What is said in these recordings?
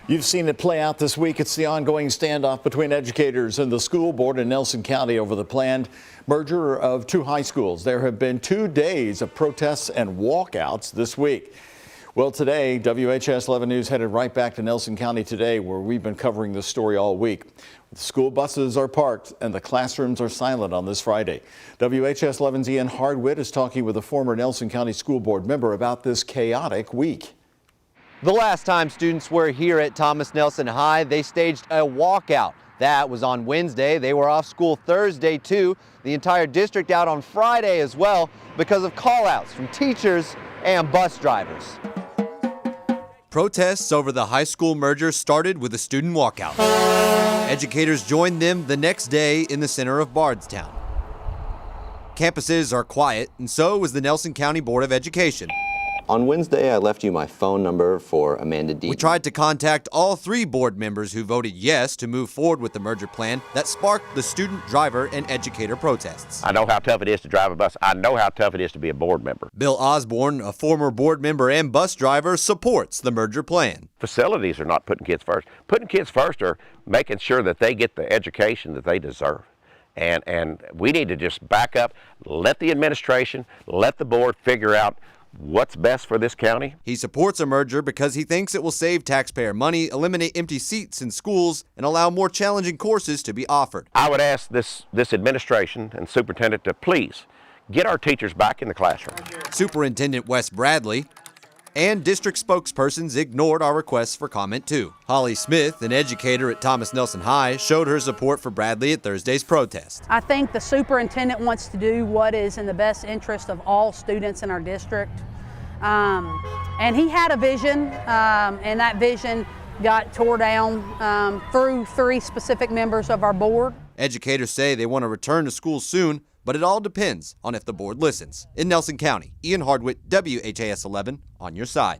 You've seen it play out this week. It's the ongoing standoff between educators and the school board in Nelson County over the planned merger of two high schools. There have been 2 days of protests and walkouts this week. Well, today, WHS 11 News headed right back to Nelson County today, where we've been covering this story all week. The school buses are parked and the classrooms are silent on this Friday. WHS 11's Ian Hardwitt is talking with a former Nelson County School Board member about this chaotic week. The last time students were here at Thomas Nelson High, they staged a walkout. That was on Wednesday. They were off school Thursday too. The entire district out on Friday as well because of call-outs from teachers and bus drivers. Protests over the high school merger started with a student walkout. Educators joined them the next day in the center of Bardstown. Campuses are quiet, and so was the Nelson County Board of Education. On Wednesday, I left you my phone number for Amanda D. We tried to contact all 3 board members who voted yes to move forward with the merger plan that sparked the student, driver, and educator protests. I know how tough it is to drive a bus. I know how tough it is to be a board member. Bill Osborne, a former board member and bus driver, supports the merger plan. Facilities are not putting kids first. Putting kids first are making sure that they get the education that they deserve. And we need to just back up, let the administration, let the board figure out what's best for this county. He supports a merger because he thinks it will save taxpayer money, eliminate empty seats in schools, and allow more challenging courses to be offered. I would ask this administration and superintendent to please get our teachers back in the classroom. Superintendent Wes Bradley and district spokespersons ignored our requests for comment too. Holly Smith, an educator at Thomas Nelson High, showed her support for Bradley at Thursday's protest. I think the superintendent wants to do what is in the best interest of all students in our district. And he had a vision, and that vision got tore down through 3 specific members of our board. Educators say they want to return to school soon, but it all depends on if the board listens. In Nelson County, Ian Hardwitt, WHAS 11, on your side.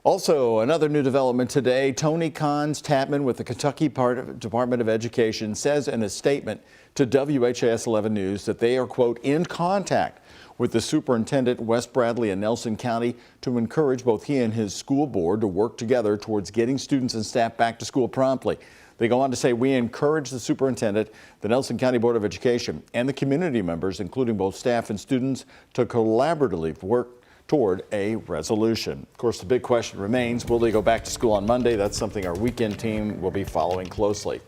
Also, another new development today. Tony Tatman with the Kentucky Department of Education says in a statement to WHAS 11 News that they are, quote, in contact with the superintendent, Wes Bradley, in Nelson County to encourage both he and his school board to work together towards getting students and staff back to school promptly. They go on to say, we encourage the superintendent, the Nelson County Board of Education, and the community members, including both staff and students, to collaboratively work toward a resolution. Of course, the big question remains, will they go back to school on Monday? That's something our weekend team will be following closely.